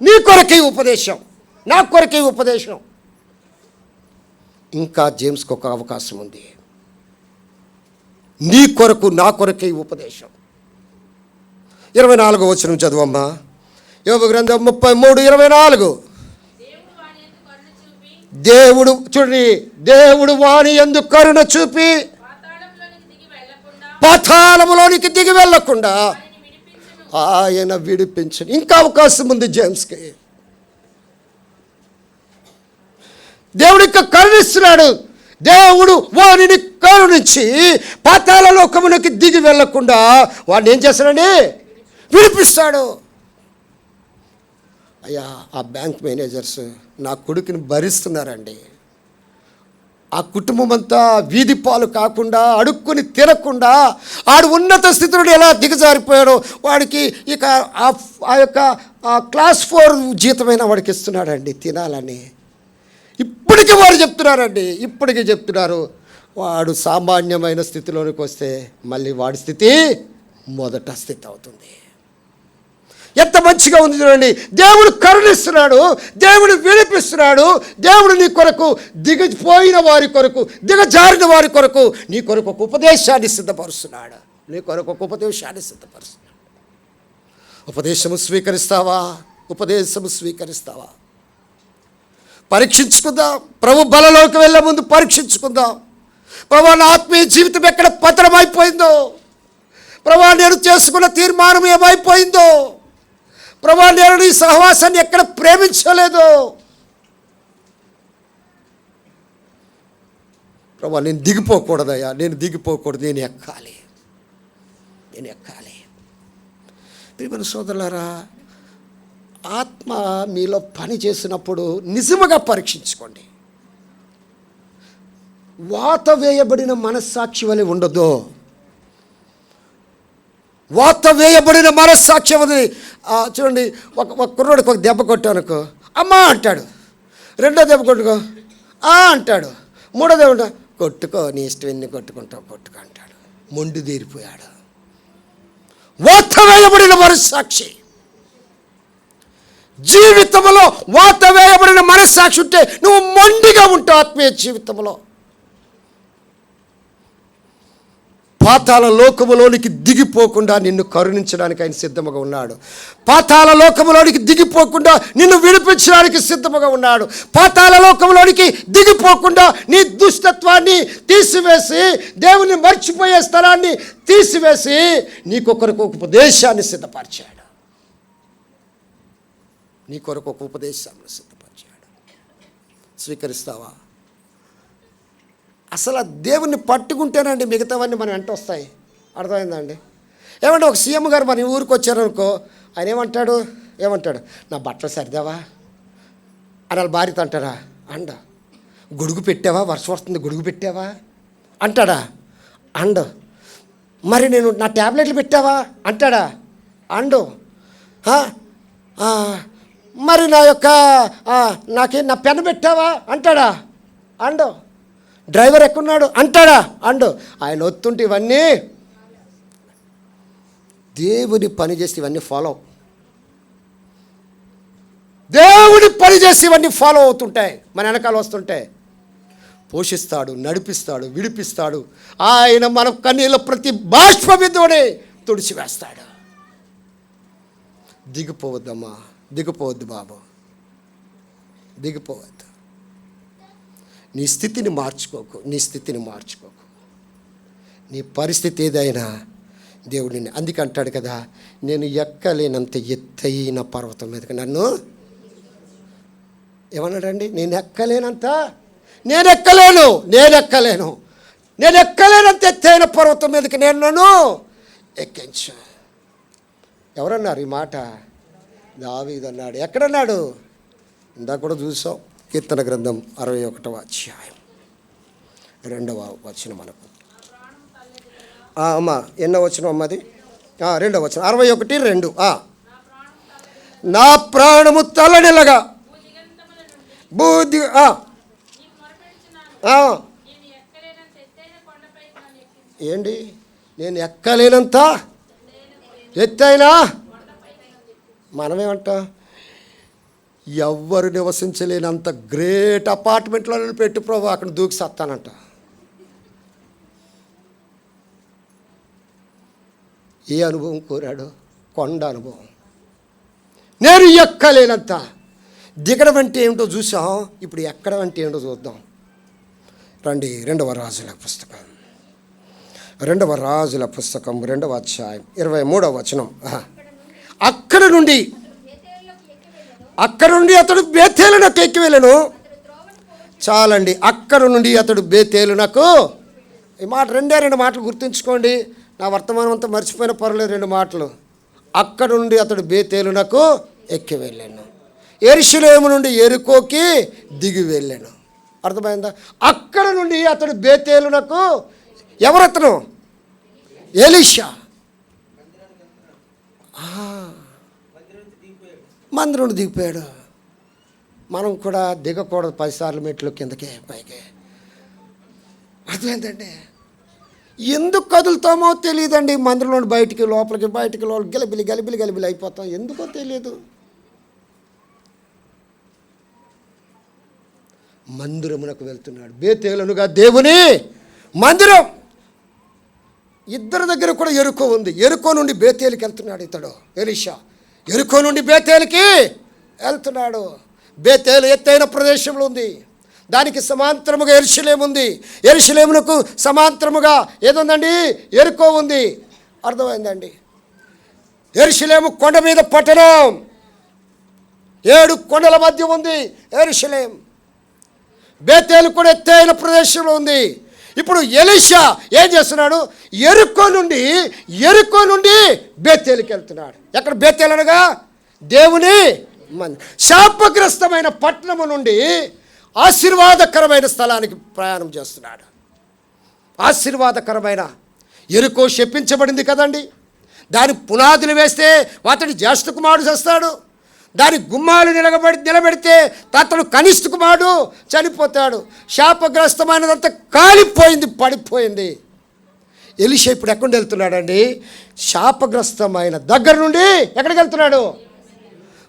నీ కొరకే ఉపదేశం, నా కొరకే ఉపదేశం. ఇంకా జేమ్స్కి ఒక అవకాశం ఉంది. నీ కొరకు, నా కొరకే ఉపదేశం. 24వ వచనం చదువమ్మా. యోబు గ్రంథం 33, 24. దేవుడు వాని యందు కరుణ చూపి పాతాళములోనికి దిగి వెళ్ళకుండా ఆయన విడిపించను. ఇంకా అవకాశం ఉంది జేమ్స్కి. దేవుడు ఇంకా కరుణిస్తున్నాడు. దేవుడు వారిని కరుణించి పాతాళ లోకమునకి దిగి వెళ్ళకుండా వాడిని ఏం చేస్తాడండి? విడిపిస్తాడు. అయ్యా, ఆ బ్యాంక్ మేనేజర్స్ నా కొడుకుని భరిస్తున్నారండి. ఆ కుటుంబం అంతా వీధి పాలు కాకుండా, అడుక్కుని తినకుండా, ఆడు ఉన్నత స్థితిలో ఎలా దిగజారిపోయాడో వాడికి ఇక ఆ యొక్క క్లాస్ 4 జీతమైన వాడికి ఇస్తున్నాడండి తినాలని. ఇప్పటికీ చెప్తున్నారు. వాడు సామాన్యమైన స్థితిలోనికి వస్తే మళ్ళీ వాడి స్థితి మొదట స్థితి అవుతుంది. ఎంత మంచిగా ఉంది చూడండి. దేవుడు కరుణిస్తున్నాడు, దేవుడు విడిపిస్తున్నాడు. దేవుడు నీ కొరకు, దిగిపోయిన వారి కొరకు, దిగజారిన వారి కొరకు నీ కొరకు ఒక ఉపదేశాన్ని సిద్ధపరుస్తున్నాడు. ఉపదేశము స్వీకరిస్తావా? పరీక్షించుకుందాం. ప్రభు బలలోకి వెళ్ళే ముందు పరీక్షించుకుందాం. ప్రభు నా ఆత్మీయ జీవితం ఎక్కడ పతనమైపోయిందో, ప్రభు నేను చేసుకున్న తీర్మానం ఏమైపోయిందో, ప్రభు నేను ఈ సహవాసాన్ని ఎక్కడ ప్రేమించలేదో, ప్రభు నేను దిగిపోకూడదయ్యా, నేను దిగిపోకూడదు, నేను ఎక్కాలి. ప్రియమైన సోదరులారా, ఆత్మ మీలో పని చేసినప్పుడు నిజముగా పరీక్షించుకోండి. వాత వేయబడిన మనస్సాక్షి వలె ఉండదు. వాత వేయబడిన మనస్సాక్షి వలె చూడండి, ఒక కుర్రోడికి ఒక దెబ్బ కొట్టానుకో అమ్మా అంటాడు, రెండో దెబ్బ కొట్టుకో అంటాడు, మూడో దెబ్బ కొట్టుకో, నీ ఇష్టం ఎన్ని కొట్టుకుంటావు కొట్టుకో అంటాడు. మొండి తీరిపోయాడు. వాత వేయబడిన మనస్సాక్షి, జీవితంలో వాత వేయబడిన మనస్సాక్షి ఉంటే నువ్వు మొండిగా ఉంటావు. ఆత్మీయ జీవితంలో పాతాళ లోకములోనికి దిగిపోకుండా నిన్ను కరుణించడానికి ఆయన సిద్ధముగా ఉన్నాడు. పాతాళ లోకములోనికి దిగిపోకుండా నిన్ను విడిపించడానికి సిద్ధముగా ఉన్నాడు. పాతాళ లోకములోనికి దిగిపోకుండా నీ దుష్టత్వాన్ని తీసివేసి, దేవుని మర్చిపోయే స్థలాన్ని తీసివేసి నీకొకరికి ఒక ఉపదేశాన్ని సిద్ధపరిచాడు. నీ కొరకు ఒక ఉపదేశాన్ని సిద్ధపరిచాడు. స్వీకరిస్తావా? అసలు ఆ దేవుణ్ణి పట్టుకుంటేనండి మిగతావన్నీ మనం వెంట వస్తాయి. అర్థమైందండి? ఏమంటే ఒక సీఎం గారు మన ఊరికి వచ్చారనుకో, ఆయన ఏమంటాడు నా బట్టలు సర్దావా అని వాళ్ళ భార్యతో అంటారా? గొడుగు పెట్టావా, వర్షం వస్తుంది గొడుగు పెట్టావా అంటాడా? మరి నేను నా ట్యాబ్లెట్లు పెట్టావా అంటాడా? మరి నా పెన్ పెట్టావా అంటాడా? డ్రైవర్ ఎక్కడున్నాడు అంటాడా? ఆయన వస్తుంటే ఇవన్నీ దేవుని పని చేసి ఇవన్నీ దేవుని పని చేసి ఇవన్నీ ఫాలో అవుతుంటాయి. మన వెనకాల వస్తుంటాయి. పోషిస్తాడు, నడిపిస్తాడు, విడిపిస్తాడు. ఆయన మన కన్నీళ్ళ ప్రతి బాష్పబిందువుని తుడిచివేస్తాడు. దిగిపోవద్దమ్మా, దిగిపోవద్దు బాబు, దిగిపోవద్దు. నీ స్థితిని మార్చుకోకు. నీ పరిస్థితి ఏదైనా దేవుడిని అందుకే అంటాడు కదా, నేను ఎక్కలేనంత ఎత్తైన పర్వతం మీదకి నన్ను ఏమన్నాడండి? నేను ఎక్కలేనంత ఎత్తైన పర్వతం మీదకి నేను నన్ను ఎక్కించు. ఎవరన్నారు ఈ మాట? దావీదు అన్నాడు. ఎక్కడన్నాడు? ఇందాక కూడా చూసాం, కీర్తన గ్రంథం 61వ అధ్యాయం 2వ వచనం మనకు. అమ్మా ఎన్నో వచనం అమ్మది? 2వ వచనం 61:2. నా ప్రాణము తలనిలగా బూది ఏంటి? నేను ఎక్కలేనంత ఎత్తైనా మనమేమంటాం? ఎవ్వరు నివసించలేనంత గ్రేట్ అపార్ట్మెంట్లో పెట్టు ప్రభు, అక్కడ దూకి సత్తానంట. ఏ అనుభవం కోరాడు? కొండ అనుభవం. నేను ఎక్కలేనంత. దిగడం అంటే ఏమిటో చూసాం, ఇప్పుడు ఎక్కడం అంటే ఏమిటో చూద్దాం. రండి, 2వ రాజుల పుస్తకం 2వ అధ్యాయం 23వ వచనం. అక్కడ నుండి అతడు బేతేలునకు ఎక్కి వెళ్ళను. చాలండి, అక్కడ నుండి అతడు బేతేలునకు. ఈ మాట 2 మాటలు గుర్తుంచుకోండి. నా వర్తమానం అంతా మర్చిపోయిన పర్లేదు. 2 మాటలు. అక్కడ నుండి అతడు బేతేలునకు ఎక్కి వెళ్ళాను. యెరూషలేము నుండి యెరికోకి దిగి వెళ్ళాను. అర్థమైందా? అక్కడ నుండి అతడు బేతేలునకు. ఎవరతను? ఎలీషా. మందిరం నుండి దిగిపోయాడు. మనం కూడా దిగకూడదు 10 సార్లు మెట్లు కిందకే పైకి. అర్థమైందండి? ఎందుకు కదులుతామో తెలియదండి. మందిరం నుండి బయటికి లోపలికి గలిబిలి అయిపోతాం. ఎందుకో తెలియదు. మందిరమునకు వెళ్తున్నాడు. బేతేలునుగా దేవుని మందిరం. ఇద్దరి దగ్గర కూడా యెరికో ఉంది. యెరికో నుండి బేతేలుకి వెళ్తున్నాడు ఇతడు ఎలీషా. యెరికో నుండి బేతేలుకి వెళ్తున్నాడు. బేతేలు ఎత్తైన ప్రదేశంలో ఉంది. దానికి సమాంతరముగా యెరూషలేము ఉంది. యెరూషలేమునకు సమాంతరముగా ఏదుందండి? యెరికో ఉంది. అర్థమైందండి? యెరూషలేము కొండ మీద పట్టణం, 7 కొండల మధ్య ఉంది యెరూషలేం. బేతేలు కూడా ఎత్తైన ప్రదేశంలో ఉంది. ఇప్పుడు ఎలీషా ఏం చేస్తున్నాడు? యెరికో నుండి బేతేలుకి వెళ్తున్నాడు. ఎక్కడ బేతేలు అనగా దేవుని శాపగ్రస్తమైన పట్టణము నుండి ఆశీర్వాదకరమైన స్థలానికి ప్రయాణం చేస్తున్నాడు. ఆశీర్వాదకరమైన యెరికో శపించబడింది కదండి. దాని పునాదులు వేస్తే అతడి జ్యేష్ఠ కుమారుడు చేస్తాడు. దాని గుమ్మాలు నిలబెడితే అతడు కనిష్ఠ కుమారుడు చనిపోతాడు. శాపగ్రస్తమైనదంతా కాలిపోయింది, పడిపోయింది. ఎలీషా ఇప్పుడు ఎక్కడి వెళ్తున్నాడండి? శాపగ్రస్తమైన దగ్గర నుండి ఎక్కడికి వెళ్తున్నాడు?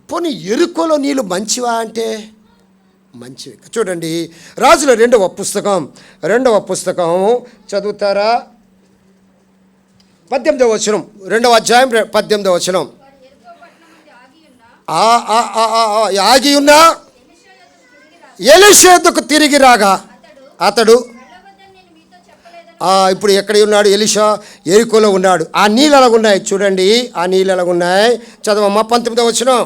పోనీ యెరికోలో నీళ్ళు మంచివా అంటే మంచివి. చూడండి, రాజుల 2వ పుస్తకం చదువుతారా? 18వ వచనం, 2వ అధ్యాయం 18వ వచనం. ఆగి ఉన్న ఎలీషా యొద్దకు తిరిగి రాగా అతడు ఇప్పుడు ఎక్కడ ఉన్నాడు? ఎలీషా యెరికోలో ఉన్నాడు. ఆ నీళ్ళు ఎలాగున్నాయి చూడండి, ఆ నీళ్ళు ఎలాగున్నాయి. చదవమ్మా 19వ వచనం.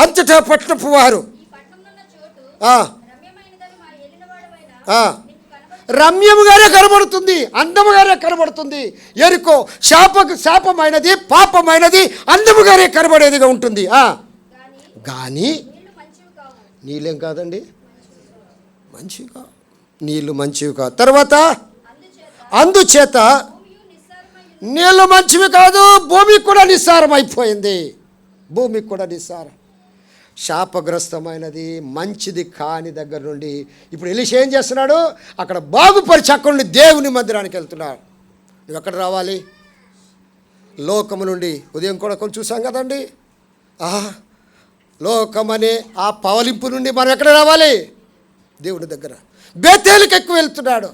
అంతటా పట్టణపు వారు రమ్యముగానే కనబడుతుంది, అందముగానే కనబడుతుంది. యెరికో శాపమైనది, పాపమైనది, అందముగానే కనబడేదిగా ఉంటుంది. కానీ నీళ్ళేం కాదండి, మంచిగా నీళ్ళు మంచివి కాదు. తర్వాత అందుచేత నీళ్ళు మంచివి కాదు, భూమి కూడా నిస్సారం అయిపోయింది. భూమి కూడా నిస్సారం, శాపగ్రస్తమైనది, మంచిది కాని దగ్గర నుండి ఇప్పుడు ఎలీషా ఏం చేస్తున్నాడు? అక్కడ బాగుపరిచి అక్కడ నుండి దేవుని మందిరానికి వెళ్తున్నాడు. నువ్వు ఎక్కడ రావాలి? లోకము నుండి. ఉదయం కూడా కొంచెం చూసాం కదండి. లోకమనే ఆ పవలింపు నుండి మనం ఎక్కడ రావాలి? దేవుని దగ్గర. బేతేలుకి ఎక్కువ వెళ్తున్నాడు.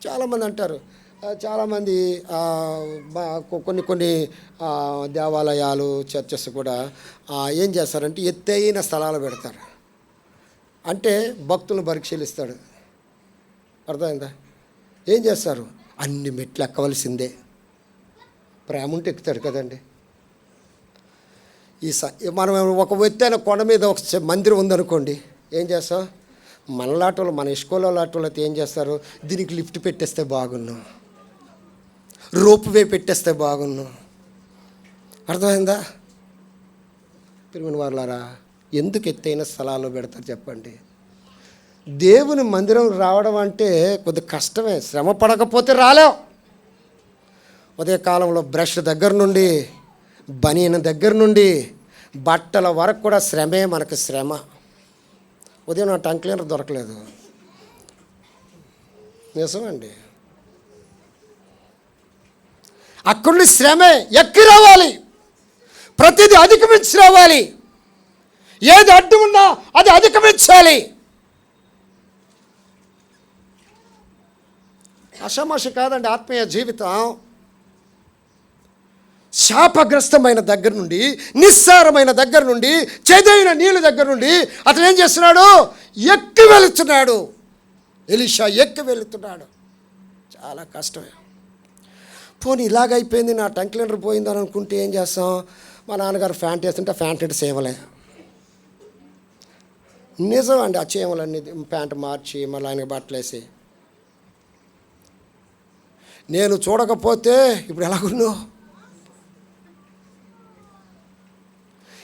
చాలామంది అంటారు, చాలామంది కొన్ని దేవాలయాలు, చర్చెస్ కూడా ఏం చేస్తారంటే ఎత్తైన స్థలాలు పెడతారు. అంటే భక్తులను పరిశీలిస్తాడు. అర్థమైందా? ఏం చేస్తారు? అన్ని మెట్లు ఎక్కవలసిందే. ప్రేమ ఉంటే ఎక్కుతాడు కదండి. మనం ఒక ఎత్తైన కొండ మీద ఒక మందిరం ఉందనుకోండి, ఏం చేస్తాం? మనలాటోళ్ళు, మన ఇస్కోలో లాటోళ్ళు అయితే ఏం చేస్తారు? దీనికి లిఫ్ట్ పెట్టేస్తే బాగున్నాం, రోప్ వే పెట్టేస్తే బాగున్నాం. అర్థమైందా? తిరుమల వారులారా, ఎందుకు ఎత్తైన స్థలాల్లో పెడతారు చెప్పండి? దేవుని మందిరం రావడం అంటే కొద్ది కష్టమే, శ్రమ పడకపోతే రాలేం. ఉదయకాలంలో బ్రష్ దగ్గర నుండి, బనీన దగ్గర నుండి, బట్టల వరకు కూడా శ్రమే మనకు శ్రమ. ఉదయం నా టంగ్ క్లీనర్ దొరకలేదు, నిజమండి. అక్కడి శ్రమే, ఎక్కి రావాలి, ప్రతిదీ అధిగమించి రావాలి. ఏది అడ్డు ఉన్నా అది అధిగమించాలి. అసమాష కాదండి ఆత్మీయ జీవితం. శాపగ్రస్తమైన దగ్గర నుండి, నిస్సారమైన దగ్గర నుండి, చెదైన నీళ్ళ దగ్గర నుండి అతను ఏం చేస్తున్నాడు? ఎక్కి వెళుతున్నాడు. ఎలీషా ఎక్కి వెళుతున్నాడు. చాలా కష్టమే. పోనీ ఇలాగైపోయింది, నా టంక్ క్లీనర్ పోయిందని అనుకుంటే ఏం చేస్తాం? మా నాన్నగారు ఫ్యాంట్ వేస్తుంటే ఫ్యాంట్ అంటే సేవలే. నిజం అండి, ఆ చీమలన్నీ ప్యాంట్ మార్చి మళ్ళీ ఆయనకి బట్టలు వేసి. నేను చూడకపోతే ఇప్పుడు ఎలాగున్నావు?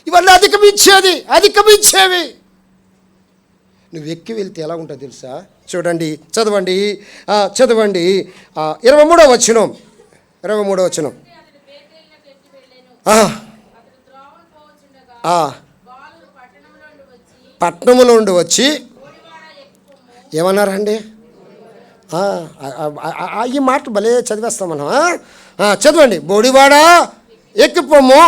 ఇవన్నీ అధిగమించేవి. నువ్వు ఎక్కి వెళ్తే ఎలా ఉంటుంది తెలుసా? చూడండి, చదవండి 23వ వచనం. పట్టణంలో నుండి వచ్చి ఏమన్నారండి? ఈ మాట భలే చదివేస్తాం మనం. చదవండి, బోడివాడ ఎక్కిపోము.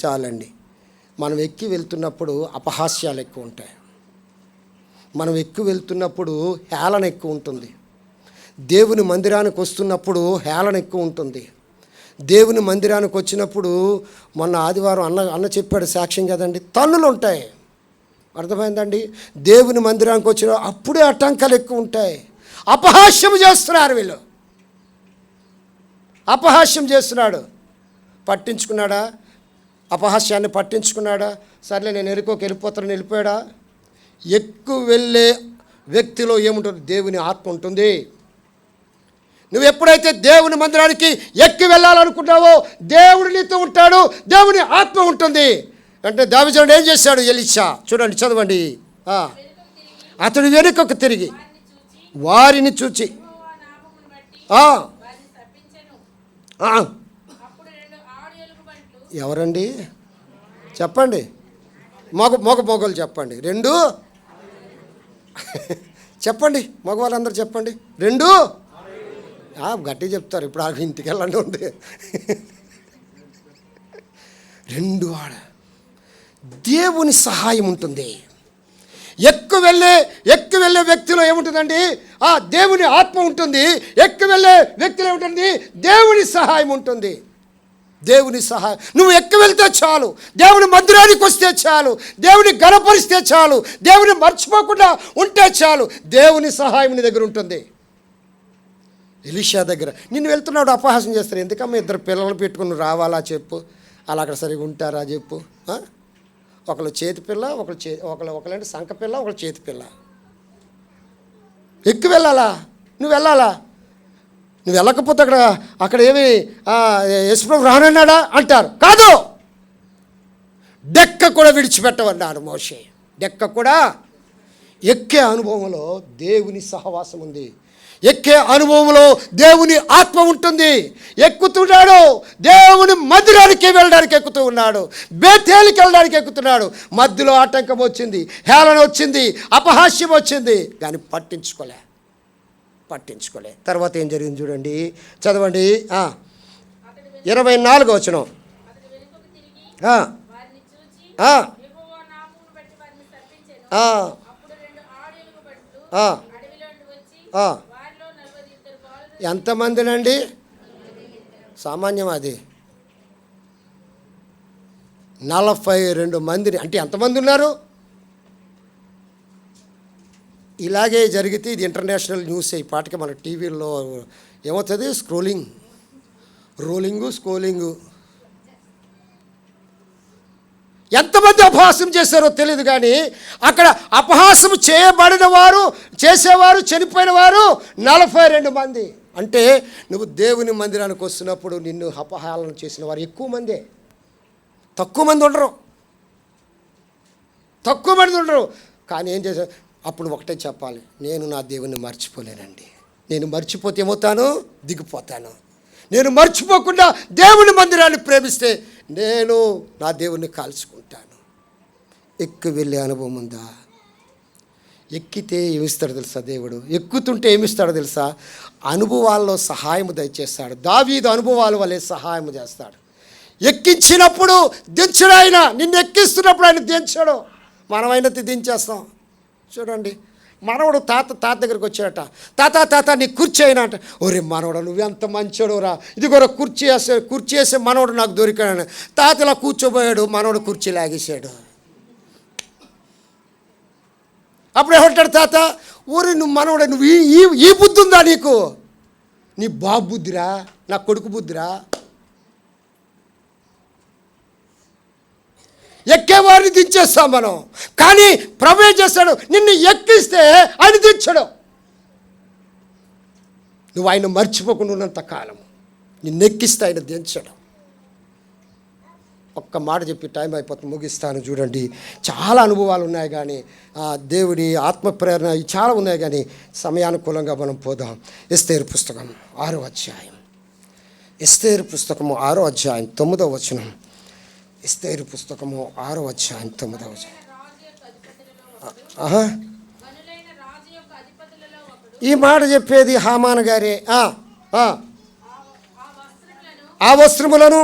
చాలండి. మనం ఎక్కి వెళ్తున్నప్పుడు అపహాస్యాలు ఎక్కువ ఉంటాయి. మనం ఎక్కువ వెళ్తున్నప్పుడు హేళన ఎక్కువ ఉంటుంది. దేవుని మందిరానికి వస్తున్నప్పుడు హేళన ఎక్కువ ఉంటుంది. దేవుని మందిరానికి వచ్చినప్పుడు మొన్న ఆదివారం అన్న చెప్పాడు సాక్ష్యం కదండి, తన్నులు ఉంటాయి. అర్థమైందండి? దేవుని మందిరానికి వచ్చిన అప్పుడే ఆటంకాలు ఎక్కువ ఉంటాయి. అపహాస్యం చేస్తున్నారు వీళ్ళు. అపహాస్యం చేస్తున్నాడు. పట్టించుకున్నాడా? అపహాస్యాన్ని పట్టించుకున్నాడా? సర్లే నేను ఎరుకోకి వెళ్ళిపోతానని వెళ్ళిపోయాడా? ఎక్కువ వెళ్ళే వ్యక్తిలో ఏముంటుంది? దేవుని ఆత్మ ఉంటుంది. నువ్వు ఎప్పుడైతే దేవుని మందిరానికి ఎక్కి వెళ్ళాలనుకుంటావో దేవుడు నీతో ఉంటాడు, దేవుని ఆత్మ ఉంటుంది. అంటే దావీదు ఏం చేశాడు? ఎలీషా చూడండి, చదవండి. అతడు వెనుకకు తిరిగి వారిని చూచి ఎవరండి చెప్పండి, మొగలు చెప్పండి. రెండు చెప్పండి, మగవాళ్ళందరూ చెప్పండి. రెండు గట్టి చెప్తారు. ఇప్పుడు ఆ ఇంటికి వెళ్ళండి ఉంది. రెండు దేవుని సహాయం ఉంటుంది. ఎక్కువ వెళ్ళే వ్యక్తిలో ఏముంటుందండి? దేవుని ఆత్మ ఉంటుంది. ఎక్కువ వెళ్ళే వ్యక్తిలో ఏముంటుంది? దేవుని సహాయం ఉంటుంది. దేవుని సహాయం. నువ్వు ఎక్కువ వెళ్తే చాలు, దేవుని మందిరానికి వస్తే చాలు, దేవుని గణపరిస్తే చాలు, దేవుని మర్చిపోకుండా ఉంటే చాలు, దేవుని సహాయం నీ దగ్గర ఉంటుంది. ఎలీషా దగ్గర నిన్ను వెళ్తున్నాడు, అపహాసం చేస్తారు. ఎందుకమ్మా ఇద్దరు పిల్లలు పెట్టుకుని రావాలా చెప్పు? అలా అక్కడ సరిగా ఉంటారా చెప్పు? ఒకళ్ళు చేతి పిల్ల, ఒకళ్ళంటే సంక పిల్ల, ఒకళ్ళు చేతి పిల్ల. ఎక్కువ వెళ్ళాలా? నువ్వు వెళ్ళాలా? నువ్వు వెళ్ళకపోతే అక్కడ ఏమి యేసుప్రభు రానన్నాడా అంటారు. కాదు, డెక్క కూడా విడిచిపెట్టవన్నాడు మోషే. డెక్క కూడా. ఎక్కే అనుభవంలో దేవుని సహవాసం ఉంది. ఎక్కే అనుభవంలో దేవుని ఆత్మ ఉంటుంది. ఎక్కుతున్నాడు, దేవుని మందిరానికి వెళ్ళడానికి ఎక్కుతూ ఉన్నాడు, బేతేలికి వెళ్ళడానికి ఎక్కుతున్నాడు. మధ్యలో ఆటంకం వచ్చింది, హేళన వచ్చింది, అపహాస్యం వచ్చింది, కానీ పట్టించుకోలే. తర్వాత ఏం జరిగింది చూడండి, చదవండి. 24వ వచనం. ఎంతమందినండి? సామాన్యం అది. 42 మందిని. అంటే ఎంతమంది ఉన్నారు? ఇలాగే జరిగితే ఇది ఇంటర్నేషనల్ న్యూస్. ఈ పాటికి మన టీవీలో ఏమవుతుంది? స్క్రోలింగు. ఎంతమంది అపహాసం చేశారో తెలియదు, కానీ అక్కడ అపహాసం చేసేవారు చనిపోయిన వారు 42 మంది. అంటే నువ్వు దేవుని మందిరానికి వస్తున్నప్పుడు నిన్ను అపహాసన చేసిన వారు ఎక్కువ మందే, తక్కువ మంది ఉండరు. కానీ ఏం చేశారు? అప్పుడు ఒకటే చెప్పాలి, నేను నా దేవుని మర్చిపోలేనండి. నేను మర్చిపోతే ఏమవుతాను? దిగిపోతాను. నేను మర్చిపోకుండా దేవుని మందిరాన్ని ప్రేమిస్తే నేను నా దేవుణ్ణి కాల్చుకుంటాను. ఎక్కువ వెళ్ళే అనుభవం ఉందా? ఎక్కితే ఏమిస్తాడో తెలుసా దేవుడు? ఎక్కుతుంటే ఏమిస్తాడో తెలుసా? అనుభవాల్లో సహాయం దయచేస్తాడు. దావీదు అనుభవాల వల్లే సహాయం చేస్తాడు. ఎక్కించినప్పుడు దించడు ఆయన. నిన్ను ఎక్కిస్తున్నప్పుడు ఆయన దించడు. మనమైనది దించేస్తాం. చూడండి, మనవడు తాత దగ్గరికి వచ్చాడట. తాత నీ కుర్చీ అయినా అంట. ఒరే మనవడు, నువ్వెంత మంచోడు రా, ఇదిగోరా కుర్చీ వేసే మనవడు నాకు దొరికాడు. తాత ఇలా కూర్చోబోయాడు, మనవడు కుర్చీ లాగేశాడు. అప్పుడు ఏమంటాడు తాత? ఊరి నువ్వు మనవడే, నువ్వు ఈ బుద్ధి ఉందా నీకు? నీ బాబు బుద్ధిరా, నా కొడుకు బుద్ధిరా. ఎక్కేవారిని దించేస్తాం మనం, కానీ ప్రభు ఏం చేస్తాడు? నిన్ను ఎక్కిస్తే ఆయన దించడు. నువ్వు ఆయన మర్చిపోకుండా ఉన్నంత కాలం నిన్ను ఎక్కిస్తే ఆయన దించడు. ఒక్క మాట చెప్పి టైం అయిపోతుంది, ముగిస్తాను. చూడండి, చాలా అనుభవాలు ఉన్నాయి, కానీ దేవుడి ఆత్మ ప్రేరణ చాలా ఉన్నాయి, కానీ సమయానుకూలంగా మనం పోదాం. ఎస్తేరు పుస్తకం 6వ అధ్యాయం. ఎస్తేరు పుస్తకము 6వ అధ్యాయం 9వ వచనం. ఎస్తేరు పుస్తకము 6వ అధ్యాయం 9వ వచనం. ఈ మాట చెప్పేది హామాన్ గారే. ఆ వస్త్రములను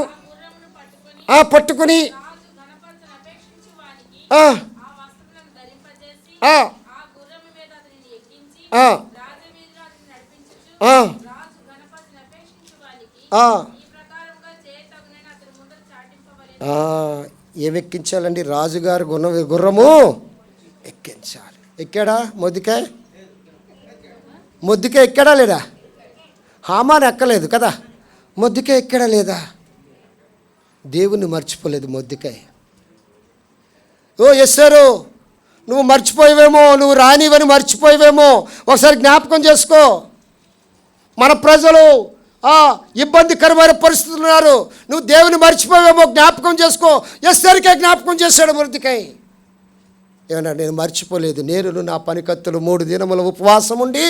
పట్టుకుని ఏమెక్కించాలండి? రాజుగారు గుర్రము ఎక్కించాలి. ఎక్కాడా మొద్దుకాయ? మొద్దుకాయ ఎక్కాడా లేదా? హామాను ఎక్కలేదు కదా, మొద్దుకాయ ఎక్కడా లేదా? దేవుణ్ణి మర్చిపోలేదు మొద్దుకాయ. ఓ ఎస్సారు, నువ్వు మర్చిపోయావేమో, నువ్వు రానివని మర్చిపోయావేమో, ఒకసారి జ్ఞాపకం చేసుకో. మన ప్రజలు ఇబ్బందికరమైన పరిస్థితులు ఉన్నారు, నువ్వు దేవుని మర్చిపోయావేమో, జ్ఞాపకం చేసుకో. ఎస్సారికే జ్ఞాపకం చేశాడు మొర్దెకై. ఏమన్నా, నేను మర్చిపోలేదు, నేను నా పనికత్తులు 3 దినముల ఉపవాసం ఉండి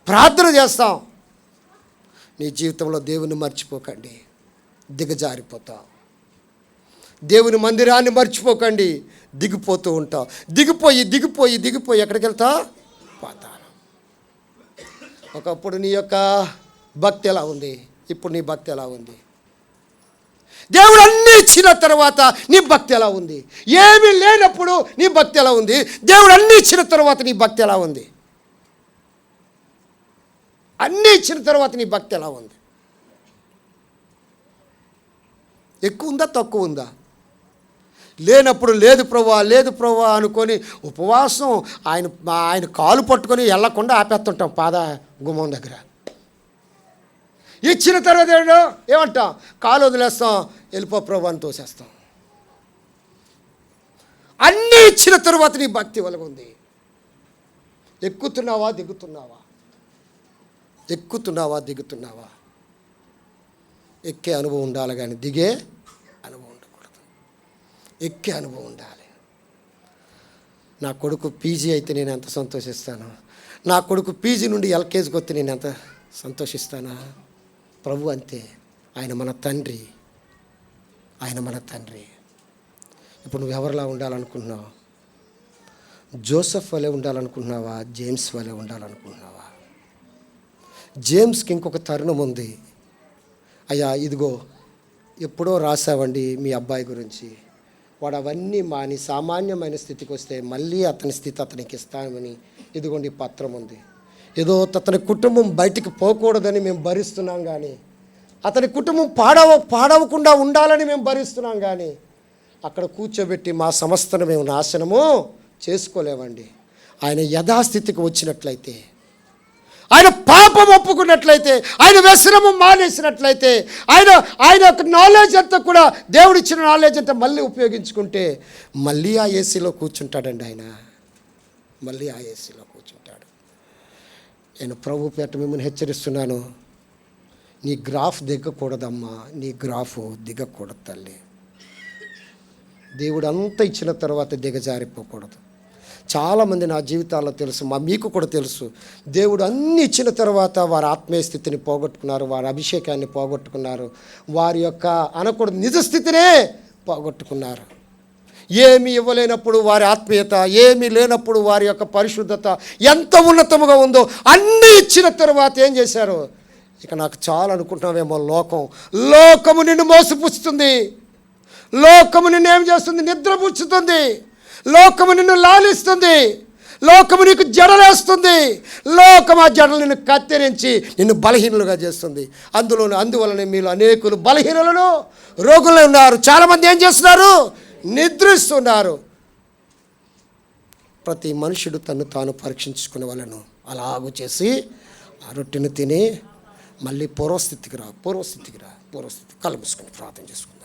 ప్రార్థన చేస్తాం. నీ జీవితంలో దేవుని మర్చిపోకండి, దిగజారిపోతావు. దేవుని మందిరాన్ని మర్చిపోకండి, దిగిపోతూ ఉంటావు. దిగిపోయి దిగిపోయి దిగిపోయి ఎక్కడికి వెళ్తా? పాతాళం. ఒకప్పుడు నీ యొక్క భక్తి ఎలా ఉంది, ఇప్పుడు నీ భక్తి ఎలా ఉంది? దేవుడు అన్నీ ఇచ్చిన తర్వాత నీ భక్తి ఎలా ఉంది? ఏమీ లేనప్పుడు నీ భక్తి ఎలా ఉంది? దేవుడు అన్నీ ఇచ్చిన తర్వాత నీ భక్తి ఎలా ఉంది? అన్నీ ఇచ్చిన తర్వాత నీ భక్తి ఎలా ఉంది? ఎక్కువ ఉందా, తక్కువ ఉందా? లేనప్పుడు లేదు ప్రభువా, లేదు ప్రభువా అనుకొని ఉపవాసం ఆయన కాలు పట్టుకొని వెళ్ళకుండా ఆపేస్తుంటాం పాద గుమ్మం దగ్గర. ఇచ్చిన తర్వాత ఏమంటాం? కాలు వదిలేస్తాం, వెళ్ళిపో ప్రభు అని తోసేస్తాం. అన్నీ ఇచ్చిన తర్వాత నీ భక్తి వెలుగుంది. ఎక్కుతున్నావా, దిగుతున్నావా? ఎక్కుతున్నావా, దిగుతున్నావా? ఎక్కే అనుభవం ఉండాలి కానీ దిగే అనుభవం ఉండకూడదు. ఎక్కే అనుభవం ఉండాలి. నా కొడుకు పీజీ అయితే నేను ఎంత సంతోషిస్తాను, నా కొడుకు పీజీ నుండి ఎల్కేజీకి వస్తే నేను ఎంత సంతోషిస్తానా? ప్రభు అంతే, ఆయన మన తండ్రి, ఆయన మన తండ్రి. ఇప్పుడు నువ్వు ఎవరిలా ఉండాలనుకుంటున్నావు? జోసెఫ్ వలె ఉండాలనుకుంటున్నావా? జేమ్స్ వలె ఉండాలనుకుంటున్నావా? జేమ్స్కి ఇంకొక తరుణం ఉంది. అయ్యా ఇదిగో ఎప్పుడో రాసావండి మీ అబ్బాయి గురించి, వాడు అవన్నీ మాని సామాన్యమైన స్థితికి వస్తే మళ్ళీ అతని స్థితి అతనికి ఇస్తామని ఇదిగోండి పత్రం ఉంది. ఏదో అతని కుటుంబం బయటికి పోకూడదని మేము భరిస్తున్నాం కానీ, అతని కుటుంబం పాడవకుండా ఉండాలని మేము భరిస్తున్నాం కానీ, అక్కడ కూర్చోబెట్టి మా సంస్థను మేము నాశనము చేసుకోలేమండి. ఆయన యథాస్థితికి వచ్చినట్లయితే, ఆయన పాపం ఒప్పుకున్నట్లయితే, ఆయన వ్యసనము మానేసినట్లయితే, ఆయన యొక్క నాలెడ్జ్ అంతా కూడా దేవుడిచ్చిన నాలెడ్జ్ అంతా మళ్ళీ ఉపయోగించుకుంటే మళ్ళీ ఆ ఏసీలో కూర్చుంటాడండి. ఆయన మళ్ళీ ఆ ఏసీలో కూర్చుంటాడు. నేను ప్రభు పేట మిమ్మల్ని హెచ్చరిస్తున్నాను, నీ గ్రాఫ్ దిగకూడదమ్మా, నీ గ్రాఫ్ దిగకూడదు తల్లి. దేవుడు అంతా ఇచ్చిన తర్వాత దిగజారిపోకూడదు. చాలామంది నా జీవితాల్లో తెలుసు, మీకు కూడా తెలుసు, దేవుడు అన్నీ ఇచ్చిన తర్వాత వారి ఆత్మీయ స్థితిని పోగొట్టుకున్నారు, వారి అభిషేకాన్ని పోగొట్టుకున్నారు, వారి యొక్క అనకూడదు నిజస్థితినే పోగొట్టుకున్నారు. ఏమీ ఇవ్వలేనప్పుడు వారి ఆత్మీయత, ఏమీ లేనప్పుడు వారి యొక్క పరిశుద్ధత ఎంత ఉన్నతముగా ఉందో అన్నీ ఇచ్చిన తర్వాత ఏం చేశారు? ఇక నాకు చాలా అనుకుంటున్నావేమో, లోకము నిన్ను మోసపుచ్చుతుంది, లోకము నిన్ను ఏం చేస్తుంది? నిద్రపుచ్చుతుంది, లోకము నిన్ను లాలిస్తుంది, లోకము నీకు జడలేస్తుంది, లోకము ఆ జడలు నిన్ను కత్తిరించి నిన్ను బలహీనులుగా చేస్తుంది. అందువలన మీరు అనేకులు బలహీనులను రోగులు ఉన్నారు. చాలామంది ఏం చేస్తున్నారు? నిద్రిస్తున్నారు. ప్రతి మనుషుడు తను తాను పరీక్షించుకునే వాళ్ళను అలాగూ చేసి ఆ రొట్టెను తిని మళ్ళీ పూర్వస్థితికి రా. కళ్ళు మూసుకొని ప్రార్థన చేసుకుని